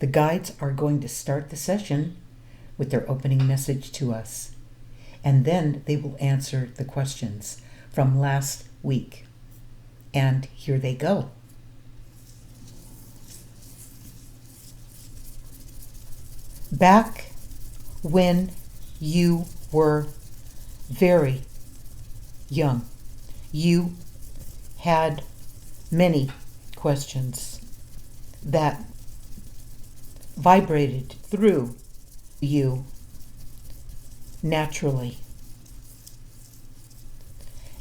The guides are going to start the session with their opening message to us, and then they will answer the questions from last week. And here they go. Back when you were very young, you had many questions that vibrated through you naturally.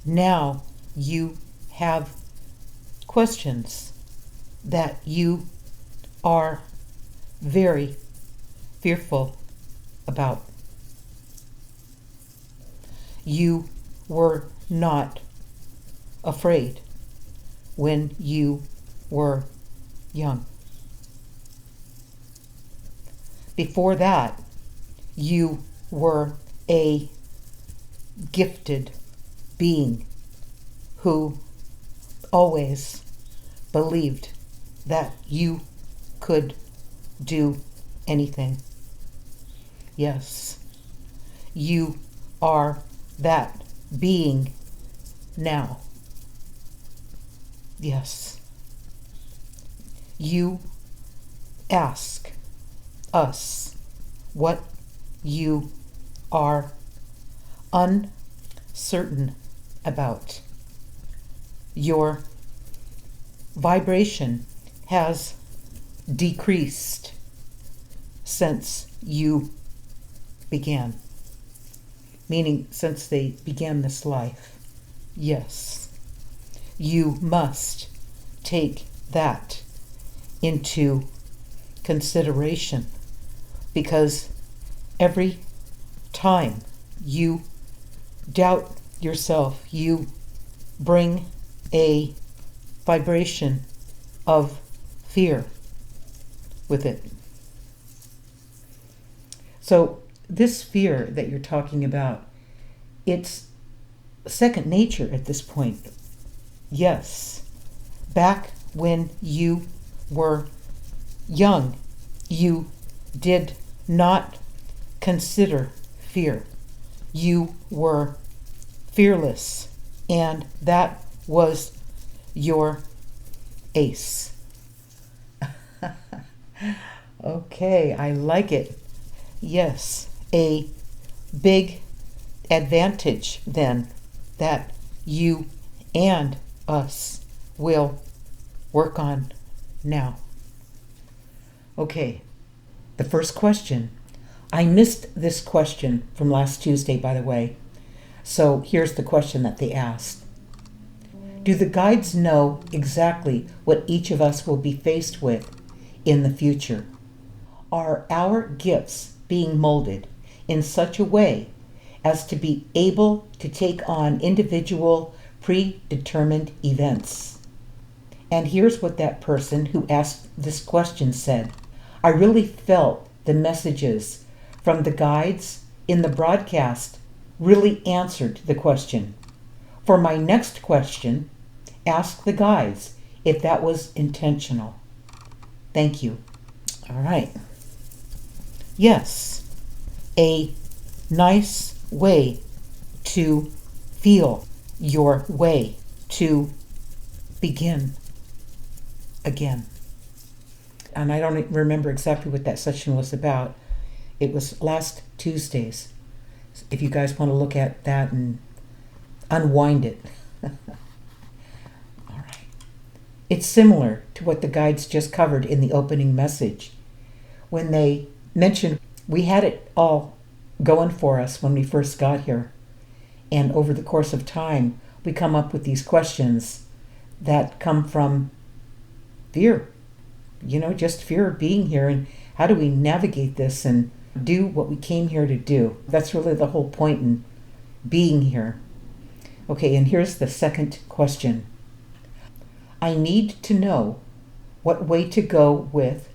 Now you have questions that you are very fearful about. You were not afraid when you were young. Before that, you were a gifted being who always believed that you could do anything. Yes, you are that being now. Yes. You ask us what you are uncertain about. Your vibration has decreased since you began, meaning since they began this life. Yes, you must take that into consideration, because every time you doubt yourself, you bring a vibration of fear with it. So this fear that you're talking about, it's second nature at this point. Yes, back when you were young, you did not consider fear. You were fearless, and that was your ace. Okay, I like it. Yes, a big advantage then that you and us will work on now. Okay, the first question. I missed this question from last Tuesday, by the way. So here's the question that they asked. Do the guides know exactly what each of us will be faced with in the future? Are our gifts being molded in such a way as to be able to take on individual predetermined events? And here's what that person who asked this question said. I really felt the messages from the guides in the broadcast really answered the question. For my next question, ask the guides if that was intentional. Thank you. All right. Yes, a nice way to feel your way to begin again. And I don't remember exactly what that session was about. It was last Tuesdays. If you guys want to look at that and unwind it. All right. It's similar to what the guides just covered in the opening message. When they mentioned we had it all going for us when we first got here. And over the course of time, we come up with these questions that come from fear. Just fear of being here, and how do we navigate this and do what we came here to do? That's really the whole point in being here. Okay, and here's the second question. I need to know what way to go with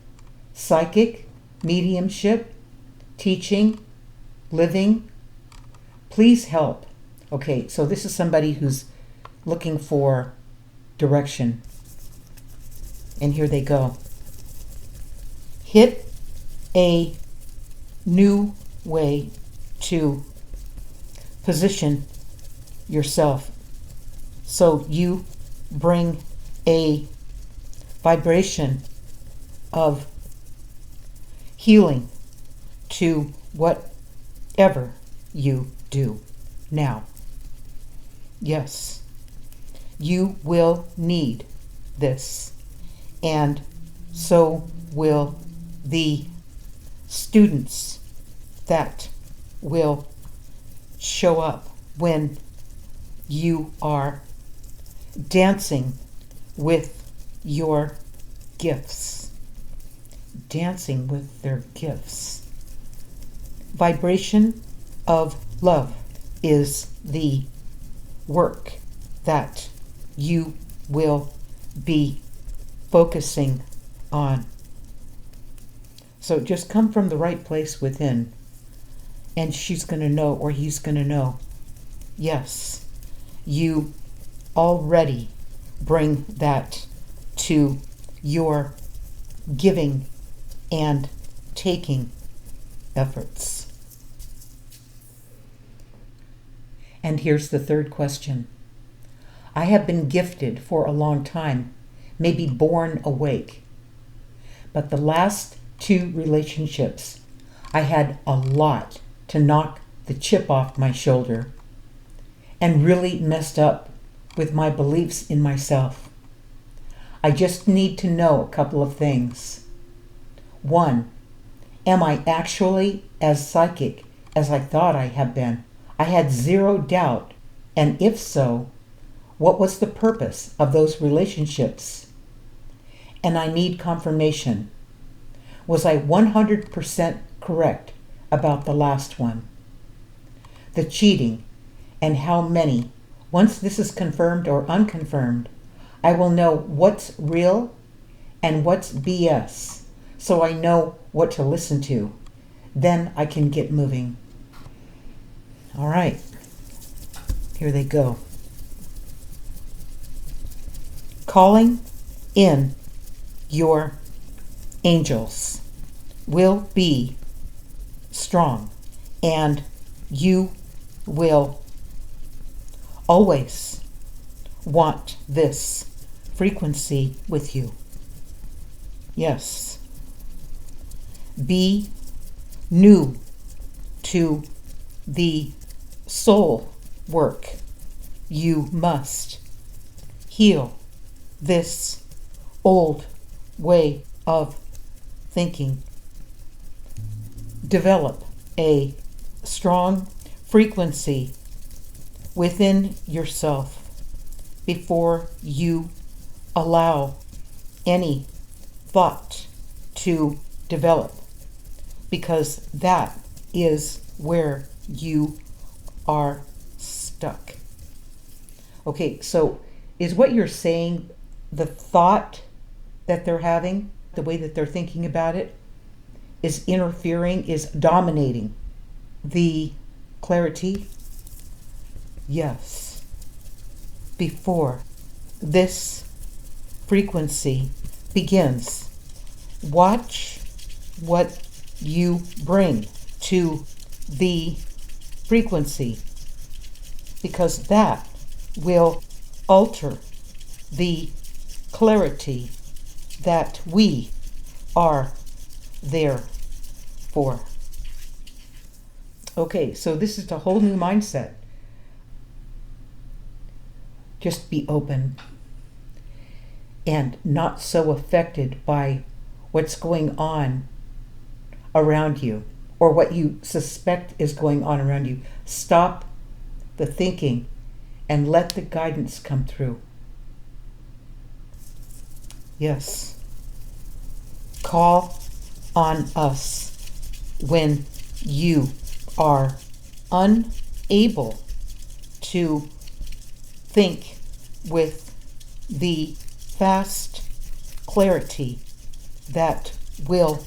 psychic, mediumship, teaching, living. Please help. Okay, so this is somebody who's looking for direction. And here they go. hit a new way to position yourself so you bring a vibration of healing to whatever you do now. Yes, you will need this, and so will the students that will show up when you are dancing with your gifts. Dancing with their gifts. Vibration of love is the work that you will be focusing on. So just come from the right place within, and she's going to know, or he's going to know, yes, you already bring that to your giving and taking efforts. And here's the third question. I have been gifted for a long time, maybe born awake. But the last 2 relationships, I had a lot to knock the chip off my shoulder and really messed up with my beliefs in myself. I just need to know a couple of things. 1, am I actually as psychic as I thought I had been? I had 0 doubt, and if so, what was the purpose of those relationships? And I need confirmation. Was I 100% correct about the last one? The cheating, and how many? Once this is confirmed or unconfirmed, I will know what's real and what's BS, so I know what to listen to. Then I can get moving. All right, here they go. Calling in your angels will be strong, and you will always want this frequency with you. Yes. Be new to the soul work. You must heal this old way of thinking. Develop a strong frequency within yourself before you allow any thought to develop, because that is where you are stuck. Okay, so is what you're saying the thought that they're having, the way that they're thinking about it, is interfering, is dominating the clarity? Yes. Before this frequency begins, watch what you bring to the frequency, because that will alter the clarity that we are there for. Okay, so this is a whole new mindset. Just be open and not so affected by what's going on around you or what you suspect is going on around you. Stop the thinking and let the guidance come through. Yes. Call on us when you are unable to think with the fast clarity that will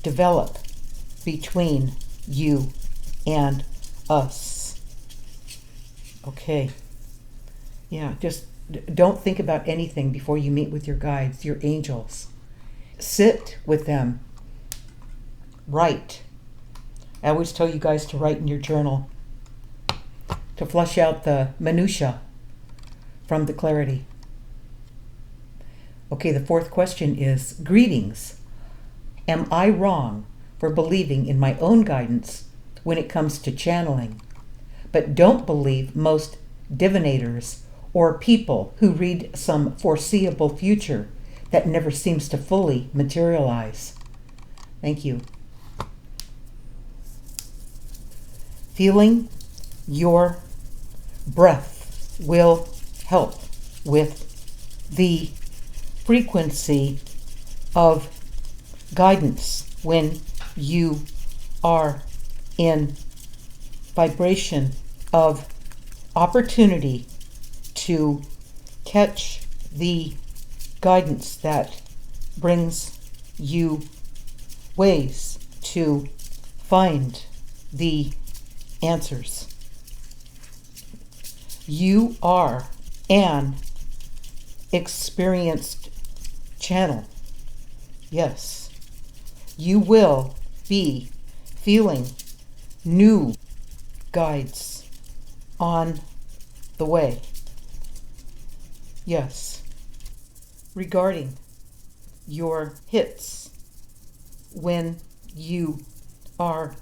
develop between you and us. Okay. Yeah, just don't think about anything before you meet with your guides, your angels. Sit with them write. I always tell you guys to write in your journal to flush out the minutia from the clarity. Okay, the fourth question is, greetings. Am I wrong for believing in my own guidance when it comes to channeling, but don't believe most divinators or people who read some foreseeable future that never seems to fully materialize? Thank you. Feeling your breath will help with the frequency of guidance when you are in vibration of opportunity to catch the guidance that brings you ways to find the answers. You are an experienced channel. Yes, you will be feeling new guides on the way. Yes, regarding your hits when you are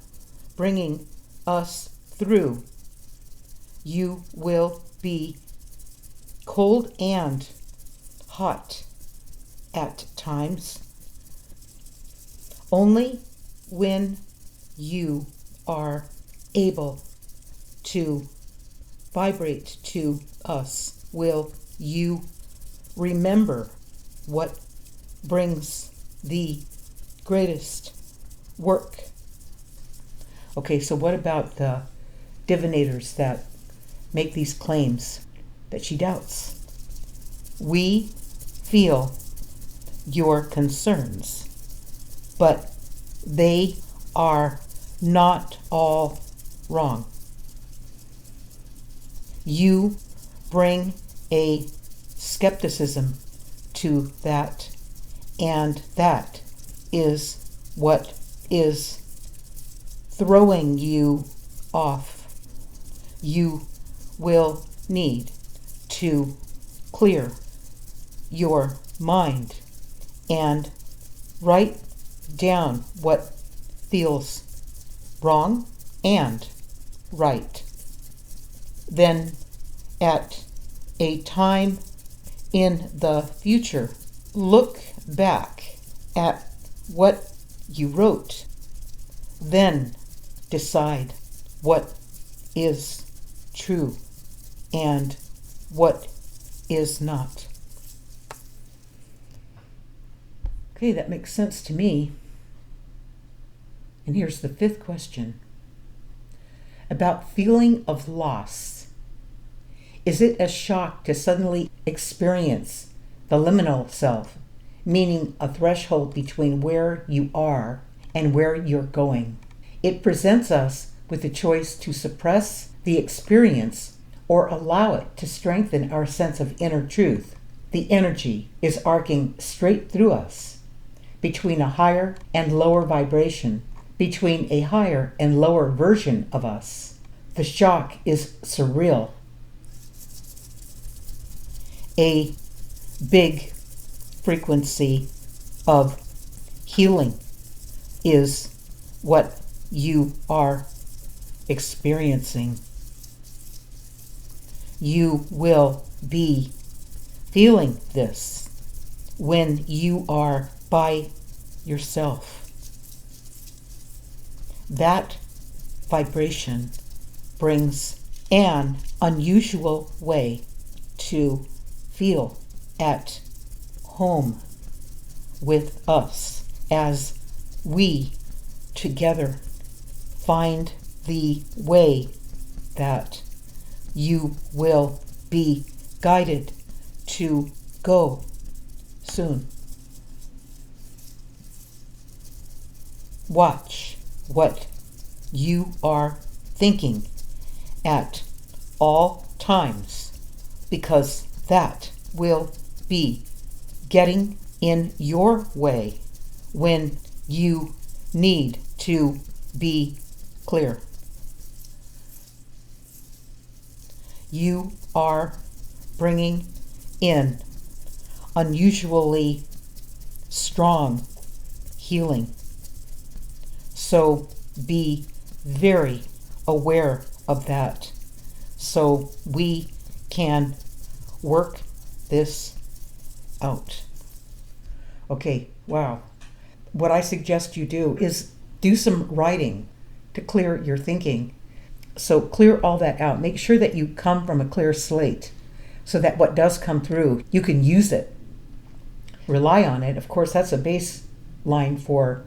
bringing us through, you will be cold and hot at times. Only when you are able to vibrate to us will you remember what brings the greatest work. Okay, so what about the divinators that make these claims that she doubts? We feel your concerns, but they are not all wrong. You bring a skepticism to that, and that is what is throwing you off. You will need to clear your mind and write down what feels wrong and right. Then at a time in the future, look back at what you wrote. Then decide what is true and what is not. Okay, that makes sense to me. And here's the fifth question. About feeling of loss. Is it a shock to suddenly experience the liminal self, meaning a threshold between where you are and where you're going? It presents us with the choice to suppress the experience or allow it to strengthen our sense of inner truth. The energy is arcing straight through us, between a higher and lower vibration, between a higher and lower version of us. The shock is surreal. A big frequency of healing is what you are experiencing. You will be feeling this when you are by yourself. That vibration brings an unusual way to feel at home with us as we together find the way that you will be guided to go soon. Watch what you are thinking at all times, because that will be getting in your way when you need to be clear. You are bringing in unusually strong healing. So be very aware of that so we can work this out. Okay, wow. What I suggest you do is do some writing to clear your thinking. So clear all that out. Make sure that you come from a clear slate so that what does come through, you can use it. Rely on it. Of course, that's a baseline for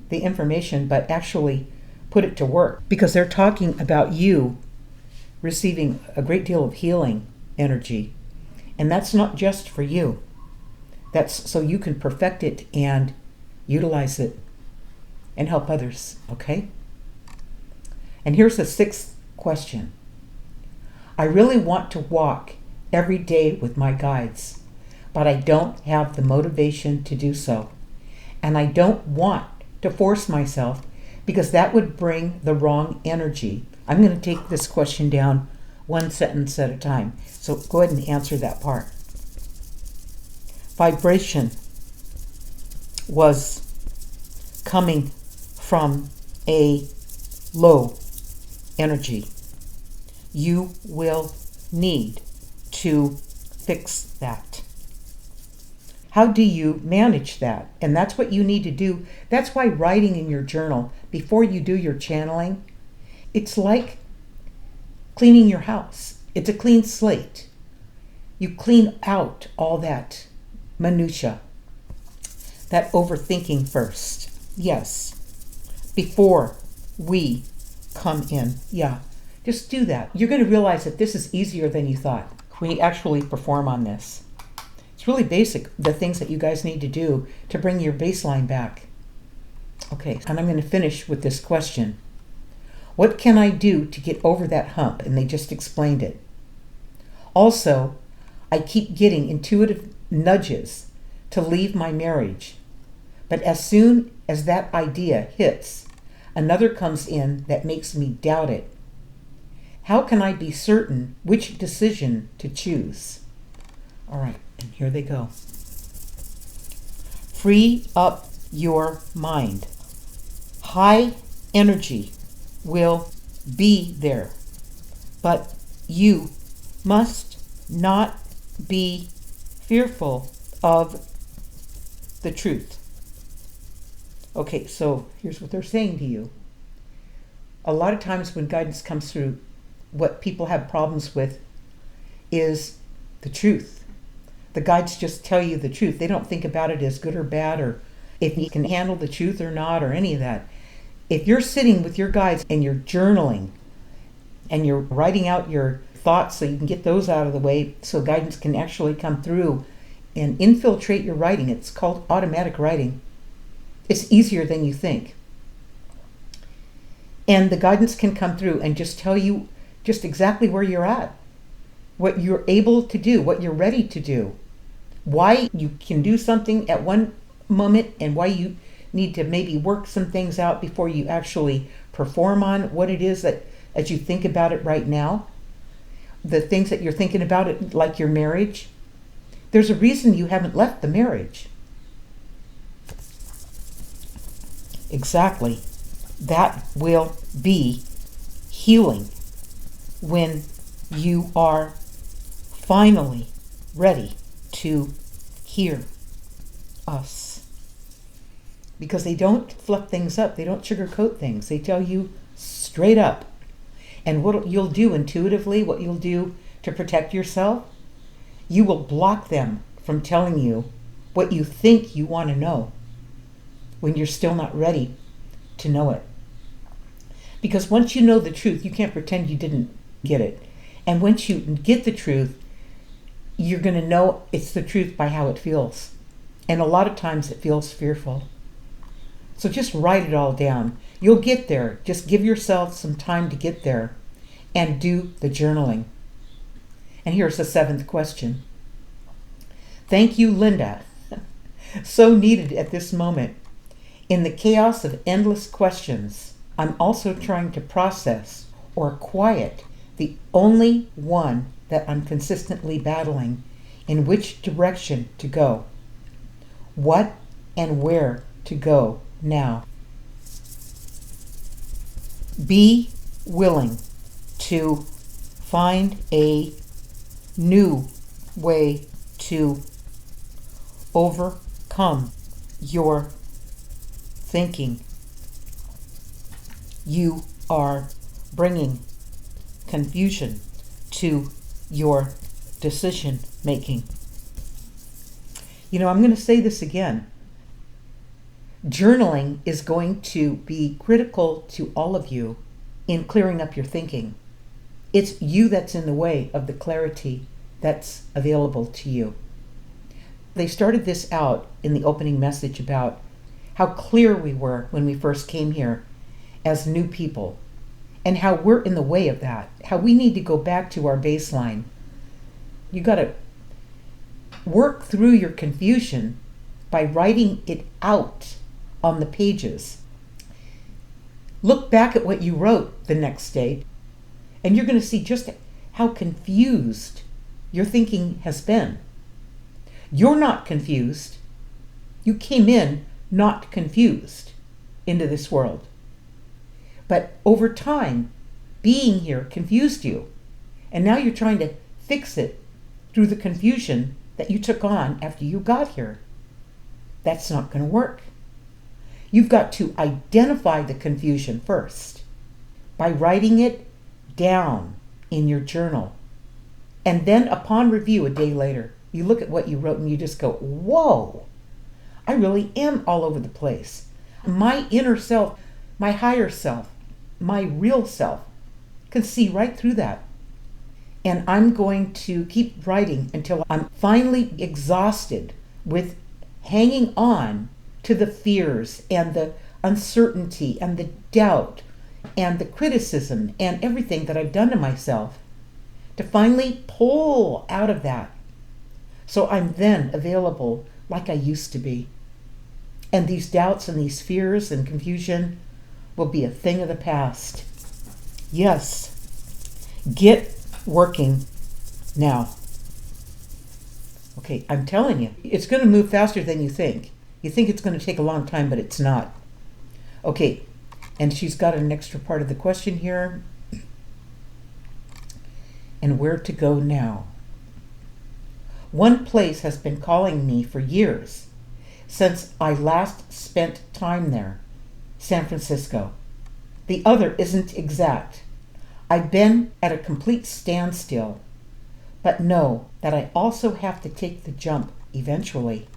the information, but actually put it to work because they're talking about you receiving a great deal of healing energy. And that's not just for you. That's so you can perfect it and utilize it and help others, okay? And here's the 6th question. I really want to walk every day with my guides, but I don't have the motivation to do so. And I don't want to force myself because that would bring the wrong energy. I'm going to take this question down one sentence at a time. So go ahead and answer that part. Vibration was coming from a low energy. You will need to fix that. How do you manage that? And that's what you need to do. That's why writing in your journal before you do your channeling, it's like cleaning your house. It's a clean slate. You clean out all that minutia, that overthinking first. Yes, before we come in. Yeah, just do that. You're going to realize that this is easier than you thought when you actually perform on this. It's really basic, the things that you guys need to do to bring your baseline back. Okay, and I'm going to finish with this question. What can I do to get over that hump? And they just explained it. Also, I keep getting intuitive nudges to leave my marriage. But as soon as that idea hits, another comes in that makes me doubt it. How can I be certain which decision to choose? All right, and here they go. Free up your mind. High energy will be there, but you must not be fearful of the truth. Okay, so here's what they're saying to you. A lot of times when guidance comes through, what people have problems with is the truth. The guides just tell you the truth. They don't think about it as good or bad or if you can handle the truth or not or any of that. If you're sitting with your guides and you're journaling and you're writing out your thoughts so you can get those out of the way so guidance can actually come through and infiltrate your writing. It's called automatic writing. It's easier than you think. And the guidance can come through and just tell you just exactly where you're at, what you're able to do, what you're ready to do, why you can do something at one moment and why you need to maybe work some things out before you actually perform on what it is that as you think about it right now, the things that you're thinking about it, like your marriage, there's a reason you haven't left the marriage. Exactly. That will be healing when you are finally ready to hear us. Because they don't fluff things up. They don't sugarcoat things. They tell you straight up. And what you'll do intuitively, what you'll do to protect yourself, you will block them from telling you what you think you want to know when you're still not ready to know it. Because once you know the truth, you can't pretend you didn't get it. And once you get the truth, you're going to know it's the truth by how it feels. And a lot of times it feels fearful. So just write it all down. You'll get there. Just give yourself some time to get there and do the journaling. And here's the 7th question. Thank you, Linda. So needed at this moment. In the chaos of endless questions, I'm also trying to process or quiet the only one that I'm consistently battling, in which direction to go, what and where to go now. Be willing to find a new way to overcome your thinking. You are bringing confusion to your decision making. I'm going to say this again. Journaling is going to be critical to all of you in clearing up your thinking. It's you that's in the way of the clarity that's available to you. They started this out in the opening message about how clear we were when we first came here as new people, and how we're in the way of that, how we need to go back to our baseline. You got to work through your confusion by writing it out on the pages. Look back at what you wrote the next day, and you're going to see just how confused your thinking has been. You're not confused. You came in not confused into this world. But over time, being here confused you. And now you're trying to fix it through the confusion that you took on after you got here. That's not going to work. You've got to identify the confusion first by writing it down in your journal. And then upon review a day later, you look at what you wrote and you just go, whoa, I really am all over the place. My inner self, my higher self, my real self can see right through that. And I'm going to keep writing until I'm finally exhausted with hanging on to the fears and the uncertainty and the doubt and the criticism and everything that I've done to myself, to finally pull out of that. So I'm then available like I used to be. And these doubts and these fears and confusion will be a thing of the past. Yes, get working now. Okay, I'm telling you, it's going to move faster than you think. You think it's going to take a long time, but it's not. Okay, and she's got an extra part of the question here. And where to go now? One place has been calling me for years, since I last spent time there, San Francisco. The other isn't exact. I've been at a complete standstill, but know that I also have to take the jump eventually.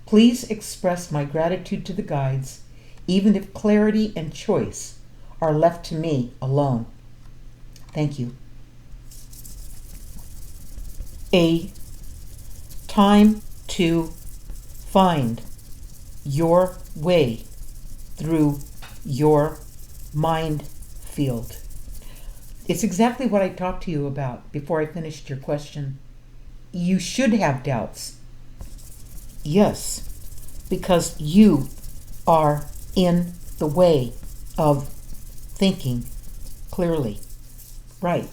Please express my gratitude to the guides, even if clarity and choice are left to me alone. Thank you. A time to find your way through your mind field. It's exactly what I talked to you about before I finished your question. You should have doubts. Yes, because you are in the way of thinking clearly. Right.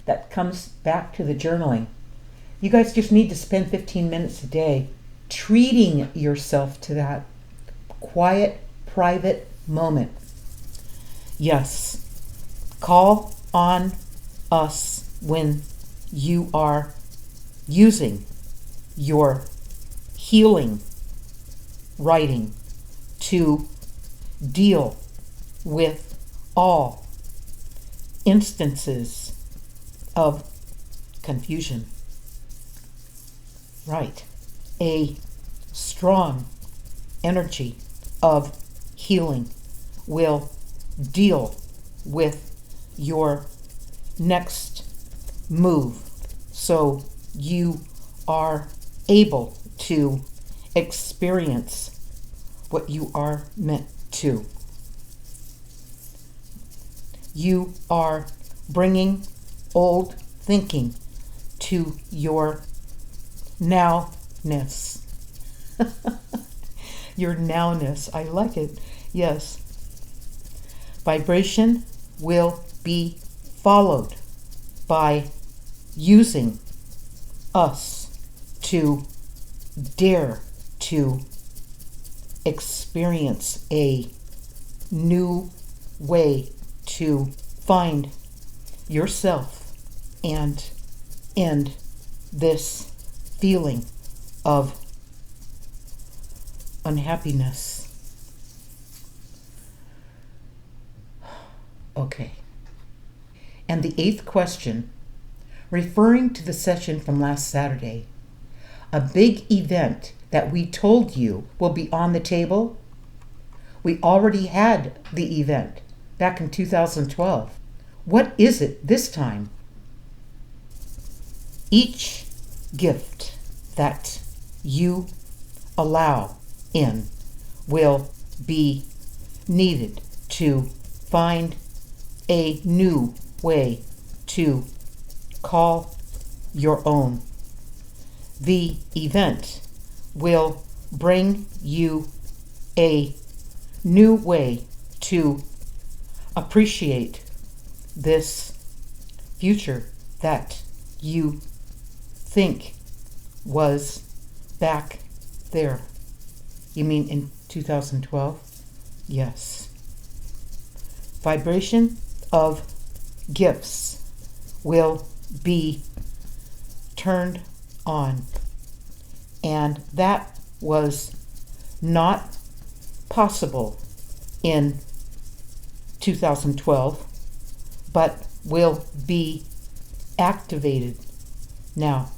That comes back to the journaling. You guys just need to spend 15 minutes a day treating yourself to that quiet, private moment. Yes, call on us when you are using your healing writing to deal with all instances of confusion. Right. A strong energy of healing will deal with your next move, so you are able to experience what you are meant to. You are bringing old thinking to your nowness. Your nowness. I like it. Yes. Vibration will be followed by using us to dare to experience a new way to find yourself and end this feeling of unhappiness. Okay. And the 8th question, referring to the session from last Saturday, a big event that we told you will be on the table. We already had the event back in 2012. What is it this time? Each gift that you allow in will be needed to find a new way to call your own. The event will bring you a new way to appreciate this future that you think was back there. You mean in 2012? Yes. Vibration of gifts will be turned on, and that was not possible in 2012, but will be activated now.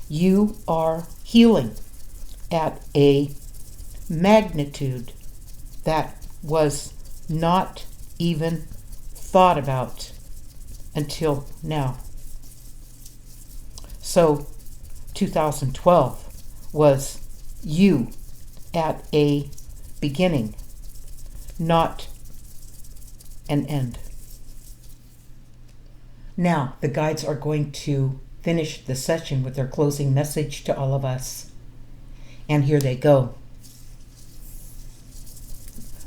You are healing at a magnitude that was not even thought about until now. So 2012 was you at a beginning, not an end. Now, the guides are going to finish the session with their closing message to all of us. And here they go.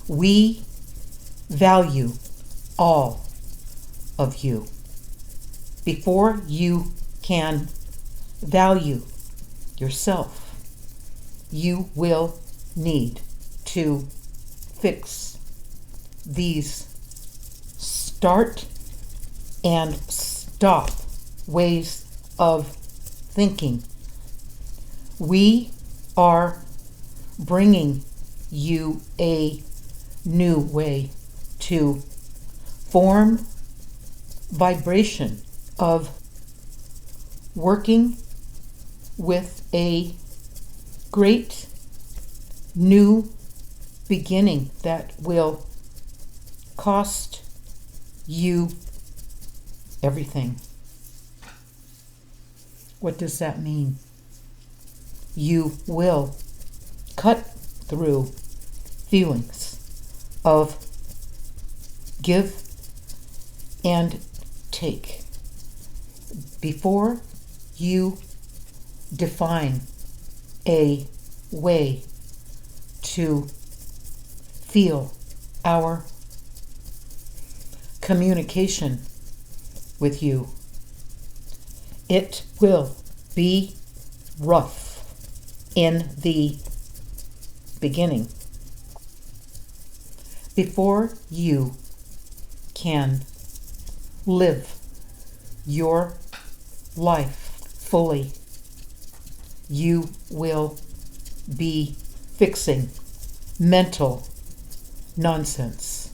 We value all of you. Before you can value yourself, you will need to fix these start and stop ways of thinking. We are bringing you a new way to form vibration of working with a great new beginning that will cost you everything. What does that mean? You will cut through feelings of give and take. Before you define a way to feel our communication with you, it will be rough in the beginning. Before you can live your life fully, you will be fixing mental nonsense.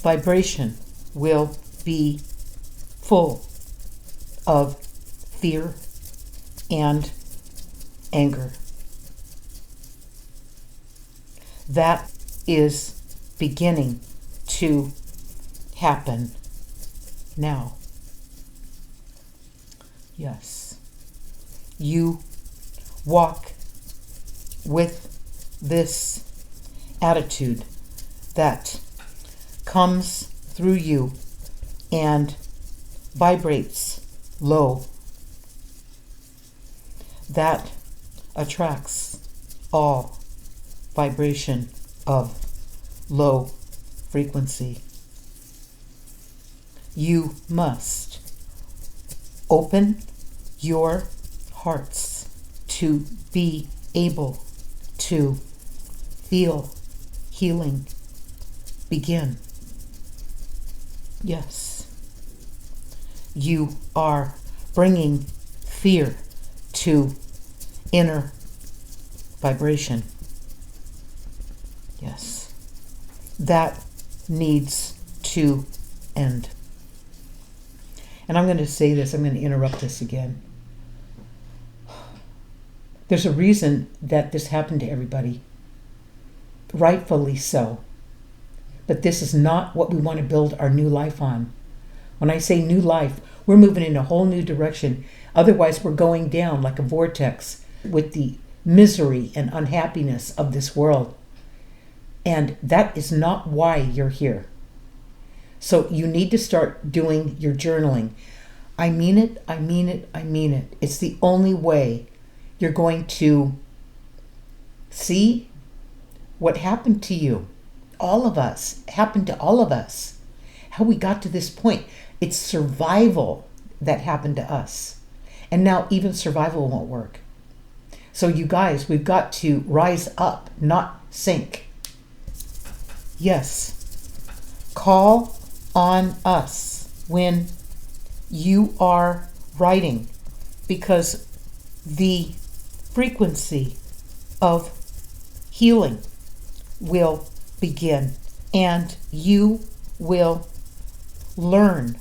Vibration will be full of fear and anger. That is beginning to happen now. Yes. You walk with this attitude that comes through you and vibrates low. that attracts all vibration of low frequency. You must open your hearts to be able to feel healing begin. Yes, you are bringing fear to inner vibration. Yes, that needs to end. And I'm going to say this, I'm going to interrupt this again. There's a reason that this happened to everybody, rightfully so. But this is not what we want to build our new life on. When I say new life, we're moving in a whole new direction. Otherwise, we're going down like a vortex with the misery and unhappiness of this world. And that is not why you're here. So you need to start doing your journaling. I mean it, I mean it, I mean it. It's the only way you're going to see what happened to you. All of us, happened to all of us. How we got to this point. It's survival that happened to us. And now even survival won't work. So you guys, we've got to rise up, not sink. Yes, call on us when you are writing, because the frequency of healing will begin, and you will learn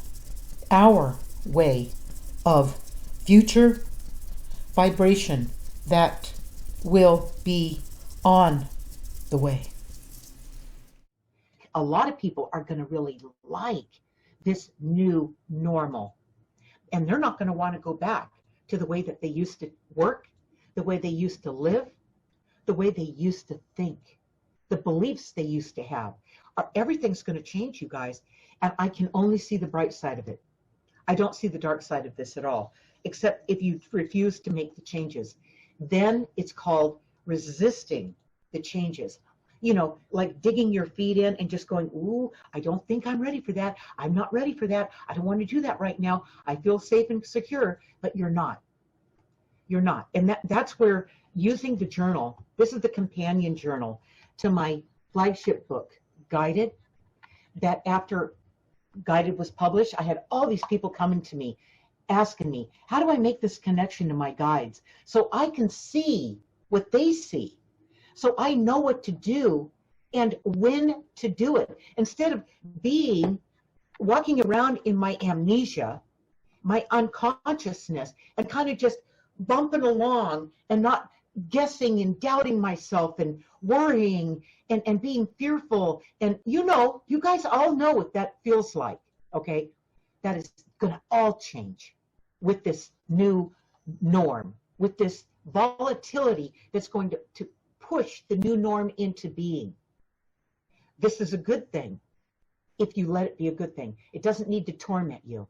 our way of future vibration that will be on the way. A lot of people are going to really like this new normal, and they're not going to want to go back to the way that they used to work, the way they used to live, the way they used to think, the beliefs they used to have. Everything's going to change, you guys, and I can only see the bright side of it. I don't see the dark side of this at all, except if you refuse to make the changes. Then it's called resisting the changes. You know, like digging your feet in and just going, ooh, I don't think I'm ready for that. I'm not ready for that. I don't want to do that right now. I feel safe and secure, but you're not. You're not. And that's where using the journal, this is the companion journal to my flagship book, Guided, that after Guided was published, I had all these people coming to me, asking me, how do I make this connection to my guides so I can see what they see? So I know what to do and when to do it. Instead of walking around in my amnesia, my unconsciousness, and kind of just bumping along and not guessing and doubting myself and worrying and being fearful. And you guys all know what that feels like, okay? That is going to all change with this new norm, with this volatility that's going to push the new norm into being. This is a good thing if you let it be a good thing. It doesn't need to torment you.